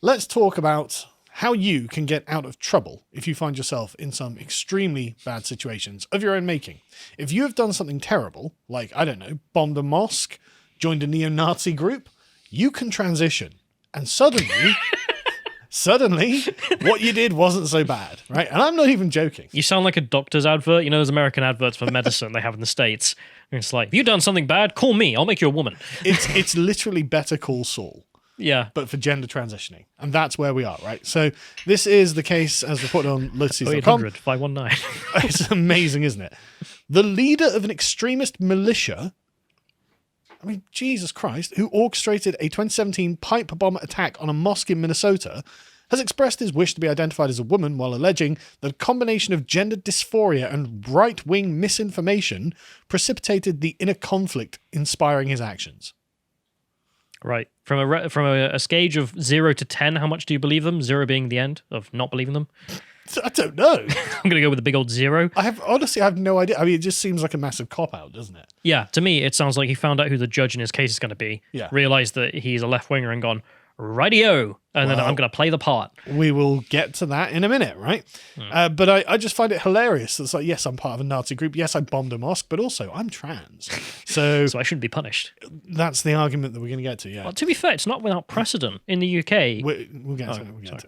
let's talk about how you can get out of trouble if you find yourself in some extremely bad situations of your own making. If you have done something terrible, like, I don't know, bombed a mosque, joined a neo-Nazi group, you can transition. And suddenly, what you did wasn't so bad, right? And I'm not even joking. You sound like a doctor's advert. You know those American adverts for medicine they have in the States? And it's like, if you've done something bad, call me. I'll make you a woman. It's literally Better Call Saul. Yeah. But for gender transitioning. And that's where we are, right? So this is the case as reported on Lotus.com. 800-519. It's amazing, isn't it? The leader of an extremist militia, I mean, Jesus Christ, who orchestrated a 2017 pipe bomb attack on a mosque in Minnesota, has expressed his wish to be identified as a woman while alleging that a combination of gender dysphoria and right-wing misinformation precipitated the inner conflict inspiring his actions. Right. From a scale of 0 to 10, how much do you believe them? 0 being the end of not believing them? I don't know. I'm going to go with a big old 0. I have no idea. I mean, it just seems like a massive cop-out, doesn't it? Yeah, to me, it sounds like he found out who the judge in his case is going to be, realised that he's a left-winger and gone, rightio, and then I'm going to play the part. We will get to that in a minute, right? But I just find it hilarious. It's like, yes, I'm part of a Nazi group. Yes, I bombed a mosque, but also I'm trans. So I shouldn't be punished. That's the argument that we're going to get to, yeah. Well, to be fair, it's not without precedent in the UK. We'll get to it.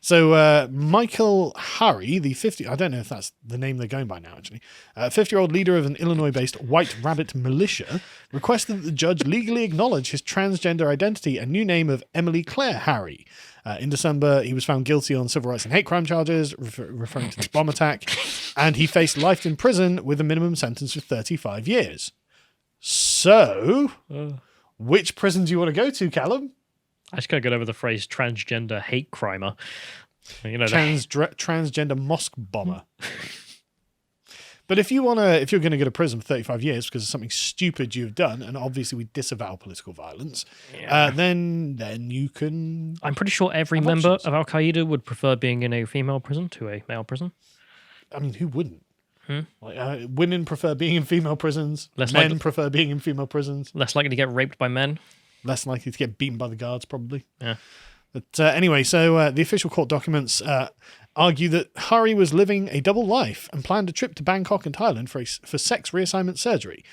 So Michael Harry, the 50... I don't know if that's the name they're going by now, actually. 50-year-old leader of an Illinois-based White Rabbit militia requested that the judge legally acknowledge his transgender identity and new name of Emily Claire Harry. In December, he was found guilty on civil rights and hate crime charges, referring to this bomb attack, and he faced life in prison with a minimum sentence of 35 years. So, which prison do you want to go to, Callum? I just gotta get over the phrase transgender hate crimer. You know, transgender mosque bomber. But if you're going to go to prison for 35 years because of something stupid you've done, and obviously we disavow political violence, then you can... I'm pretty sure every member of Al Qaeda would prefer being in a female prison to a male prison. I mean, who wouldn't? Like, women prefer being in female prisons. Men prefer being in female prisons. Less likely to get raped by men. Less likely to get beaten by the guards, probably. Yeah. But anyway, so the official court documents argue that Hari was living a double life and planned a trip to Bangkok and Thailand for sex reassignment surgery.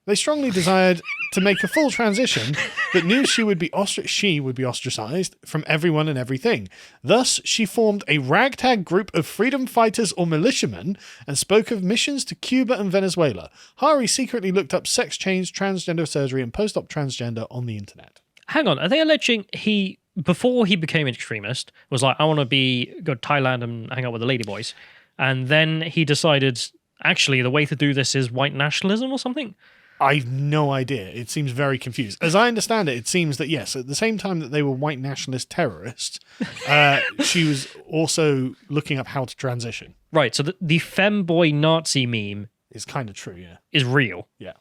They strongly desired to make a full transition, but knew she would be ostracized from everyone and everything. Thus, she formed a ragtag group of freedom fighters or militiamen and spoke of missions to Cuba and Venezuela. Hari secretly looked up sex change, transgender surgery, and post-op transgender on the internet. Hang on, are they alleging before he became an extremist, was like, I want to go to Thailand and hang out with the ladyboys. And then he decided, actually, the way to do this is white nationalism or something? I've no idea. It seems very confused. As I understand it, it seems that, yes, at the same time that they were white nationalist terrorists, she was also looking up how to transition. Right, so the femboy Nazi meme... is kind of true, yeah. Is real. Yeah.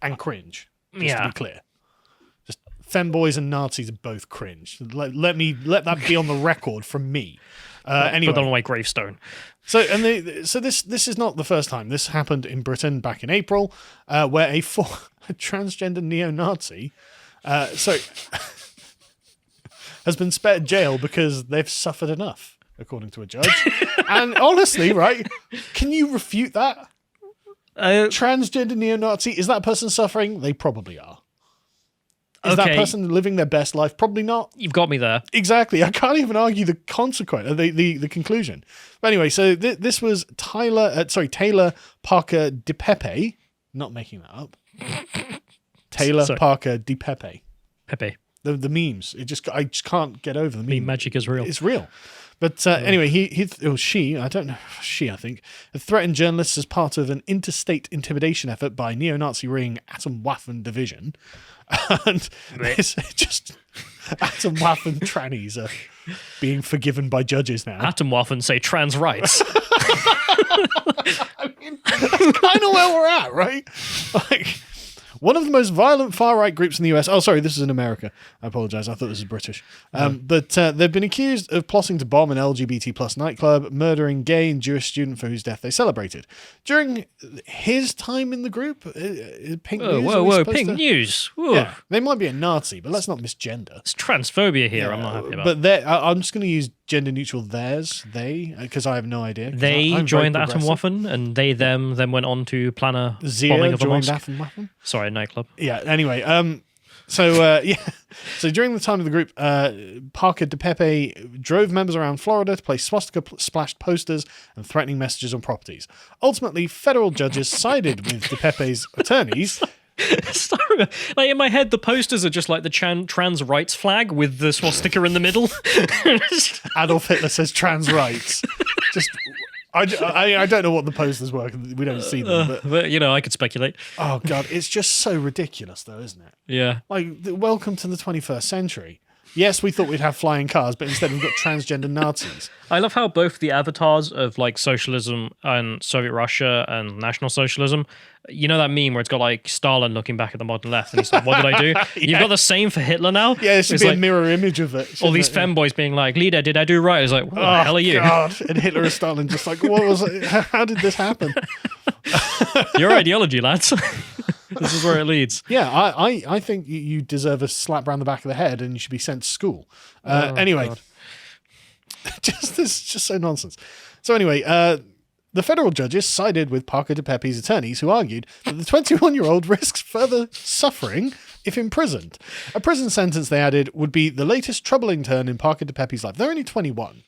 And cringe, just to be clear. Femboys and Nazis are both cringe. Let that be on the record from me. Anyway, put that on my gravestone. So this is not the first time. This happened in Britain back in April, where a transgender neo-Nazi, has been spared jail because they've suffered enough, according to a judge. And honestly, right? Can you refute that? Transgender neo-Nazi, is that person suffering? They probably are. Is that person living their best life? Probably not. You've got me there. Exactly. I can't even argue the consequence, the conclusion. But anyway, so this was Taylor Parker DiPepe. Not making that up. Taylor Parker DiPepe. Pepe. The memes. I just can't get over the meme. Meme magic is real. It's real. But anyway, she, I don't know, I think, had threatened journalists as part of an interstate intimidation effort by neo-Nazi ring Atomwaffen Division. And it's just Atomwaffen trannies are being forgiven by judges now. Atomwaffen say trans rights. I mean, that's kind of where we're at, right? Like, One of the most violent far-right groups in the US. Oh, sorry, this is in America. I apologize. I thought this was British. But they've been accused of plotting to bomb an LGBT plus nightclub, murdering gay and Jewish student for whose death they celebrated. During his time in the group, Pink News. Whoa, Pink News. Yeah, they might be a Nazi, but let's not misgender. It's transphobia here. I'm not happy about. But I'm just going to use gender neutral they, because I have no idea. They joined Atomwaffen, and they them then went on to plan a bombing of a mosque. Atomwaffen? Sorry, a nightclub. Yeah. Anyway, so during the time of the group, Parker DePepe drove members around Florida to place swastika-splashed posters and threatening messages on properties. Ultimately, federal judges sided with DePepe's attorneys. Sorry, like in my head, the posters are just like the trans rights flag with the swastika in the middle. Adolf Hitler says trans rights. Just, I don't know what the posters were. We don't see them, but I could speculate. Oh god, it's just so ridiculous, though, isn't it? Yeah. Like, welcome to the 21st century. Yes, we thought we'd have flying cars, but instead we've got transgender Nazis. I love how both the avatars of like socialism and Soviet Russia and National Socialism, you know that meme where it's got like Stalin looking back at the modern left and he's like, what did I do? Yeah. You've got the same for Hitler now? Yeah, it should be like, a mirror image of it. All these femboys being like, leader, did I do right? It's like, what the hell are you? God. And Hitler and Stalin just like, what was it? How did this happen? Your ideology, lads. This is where it leads. Yeah, I think you deserve a slap around the back of the head and you should be sent to school. Anyway, this is just so nonsense. So anyway, the federal judges sided with Parker DePepe's attorneys, who argued that the 21-year-old risks further suffering if imprisoned. A prison sentence, they added, would be the latest troubling turn in Parker DePepe's life. They're only 21,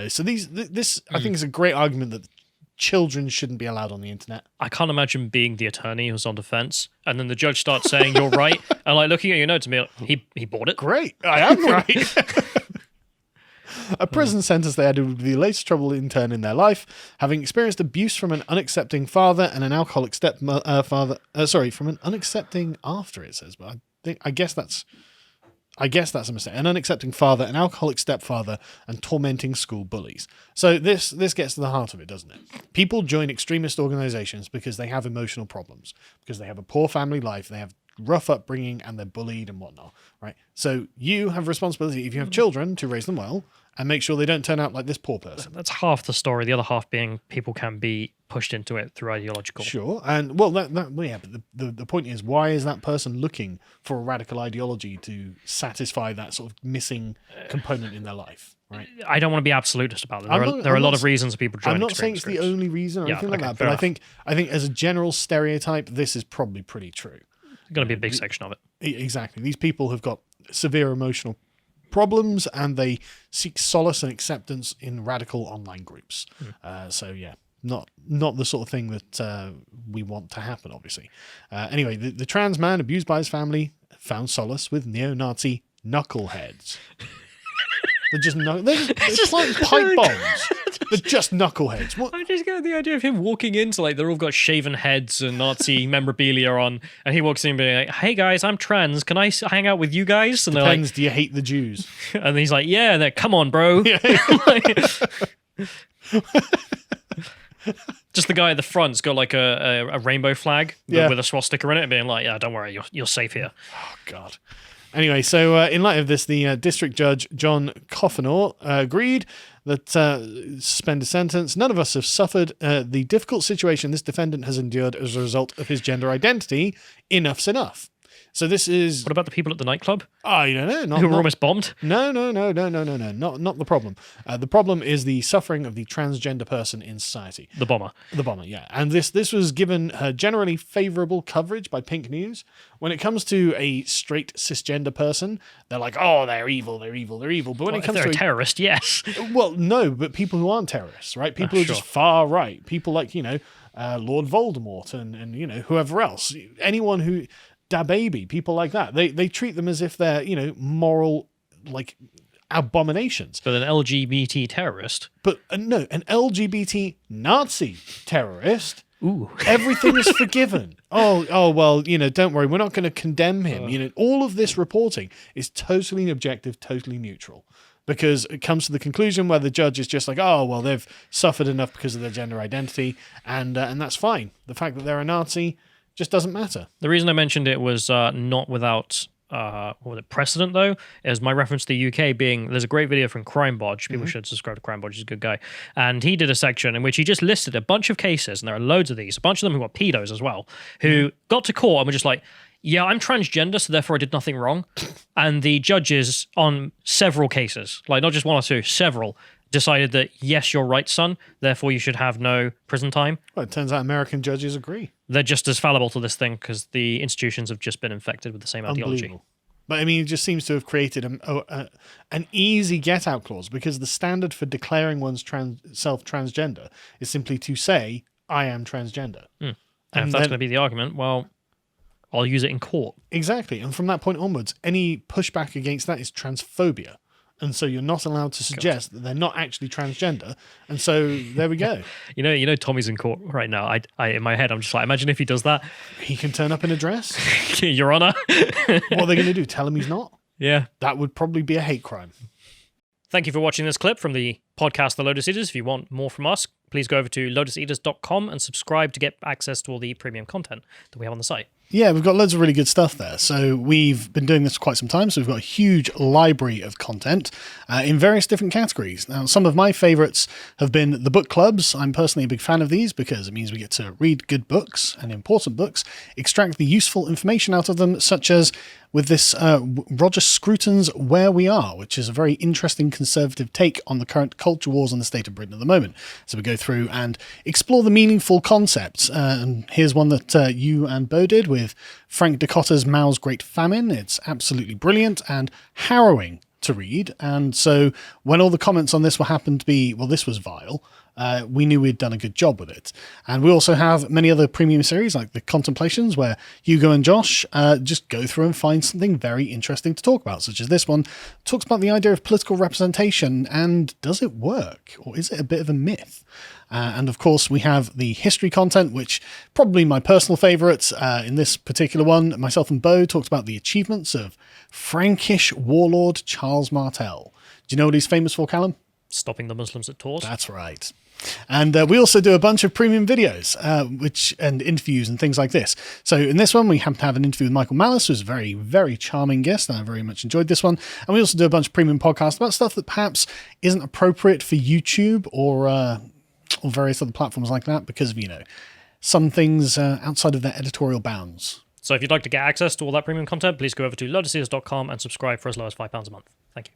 so this I think is a great argument that children shouldn't be allowed on the internet. I can't imagine being the attorney who's on defense, and then the judge starts saying you're right, and like looking at your notes and be like, he bought it. Great, I am right. A prison sentence, they added, would be the latest troubling turn in their life, having experienced abuse from an unaccepting father and an alcoholic stepfather. From an unaccepting after, it says, but I guess that's a mistake. An unaccepting father, an alcoholic stepfather, and tormenting school bullies. So this gets to the heart of it, doesn't it? People join extremist organizations because they have emotional problems, because they have a poor family life, they have rough upbringing, and they're bullied and whatnot, right? So you have responsibility, if you have children, to raise them well and make sure they don't turn out like this poor person. That's half the story. The other half being people can be pushed into it through ideological. Sure, and well, but the point is, why is that person looking for a radical ideology to satisfy that sort of missing component in their life? Right. I don't want to be absolutist about it. There are a lot of reasons people join. I'm not saying it's the only reason or anything like that, but I think as a general stereotype, this is probably pretty true. There's going to be a big section of it. Exactly. These people have got severe emotional problems and they seek solace and acceptance in radical online groups. So yeah, not the sort of thing that we want to happen, obviously. Anyway, the trans man abused by his family found solace with neo-Nazi knuckleheads. They're just like pipe bombs. They're just knuckleheads. What? I just get the idea of him walking into, like, they're all got shaven heads and Nazi memorabilia on, and he walks in and being like, hey guys, I'm trans, can I hang out with you guys? And Depends, they're like, do you hate the Jews? And he's like, yeah, they're, come on, bro. Yeah. Just the guy at the front's got like a rainbow flag with a swastika in it, and being like, yeah, don't worry, you're safe here. Oh, God. Anyway, so in light of this, the district judge, John Coffenor, agreed that suspend a sentence. None of us have suffered the difficult situation this defendant has endured as a result of his gender identity. Enough's enough. So this is... What about the people at the nightclub? I don't know. Who were almost bombed? No. Not the problem. The problem is the suffering of the transgender person in society. The bomber, yeah. And this was given generally favourable coverage by Pink News. When it comes to a straight cisgender person, they're like, oh, they're evil. But when it comes to a terrorist, yes. Well, no, but people who aren't terrorists, right? People who are just far right. People like, Lord Voldemort and whoever else. Anyone who... Da baby, people like that. They treat them as if they're, moral, like, abominations. But an LGBT terrorist. But no, an LGBT Nazi terrorist. Ooh. Everything is forgiven. Oh, well, don't worry, we're not going to condemn him. All of this reporting is totally objective, totally neutral. Because it comes to the conclusion where the judge is just like, oh, well, they've suffered enough because of their gender identity, and that's fine. The fact that they're a Nazi Just doesn't matter. The reason I mentioned it was not without what was it, precedent, though, is my reference to the UK being, there's a great video from Crime Bodge. People should subscribe to Crime Bodge. He's a good guy. And he did a section in which he just listed a bunch of cases, and there are loads of these, a bunch of them who are pedos as well, who got to court and were just like, yeah, I'm transgender, so therefore I did nothing wrong. And the judges on several cases, like not just one or two, several, decided that, yes, you're right, son, therefore you should have no prison time. Well, it turns out American judges agree. They're just as fallible to this thing because the institutions have just been infected with the same ideology. But I mean, it just seems to have created an easy get-out clause, because the standard for declaring one's self-transgender is simply to say, I am transgender. And if that's going to be the argument, well, I'll use it in court. Exactly. And from that point onwards, any pushback against that is transphobia. And so you're not allowed to suggest that they're not actually transgender. And so there we go. You know, Tommy's in court right now. I in my head, I'm just like, imagine if he does that. He can turn up in a dress. Your Honor. What are they going to do? Tell him he's not? Yeah. That would probably be a hate crime. Thank you for watching this clip from the podcast, The Lotus Eaters. If you want more from us, please go over to lotuseaters.com and subscribe to get access to all the premium content that we have on the site. Yeah, we've got loads of really good stuff there. So we've been doing this for quite some time. So we've got a huge library of content in various different categories. Now, some of my favorites have been the book clubs. I'm personally a big fan of these because it means we get to read good books and important books, extract the useful information out of them, such as with this Roger Scruton's Where We Are, which is a very interesting conservative take on the current culture wars and the state of Britain at the moment. So we go through and explore the meaningful concepts. And here's one that you and Bo did with Frank Dicotta's Mao's Great Famine. It's absolutely brilliant and harrowing to read. And so when all the comments on this were happened to be, well, this was vile, we knew we'd done a good job with it. And we also have many other premium series like the Contemplations, where Hugo and Josh just go through and find something very interesting to talk about, such as this one talks about the idea of political representation and does it work, or is it a bit of a myth? And of course, we have the history content, which probably my personal favourite. In this particular one, myself and Bo talked about the achievements of Frankish warlord Charles Martel. Do you know what he's famous for, Callum? Stopping the Muslims at Tours. That's right. And we also do a bunch of premium videos and interviews and things like this. So in this one, we happen to have an interview with Michael Malice, who's a very, very charming guest, and I very much enjoyed this one. And we also do a bunch of premium podcasts about stuff that perhaps isn't appropriate for YouTube or various other platforms like that because of, some things outside of their editorial bounds. So if you'd like to get access to all that premium content, please go over to lotuseaters.com and subscribe for as low as £5 a month. Thank you.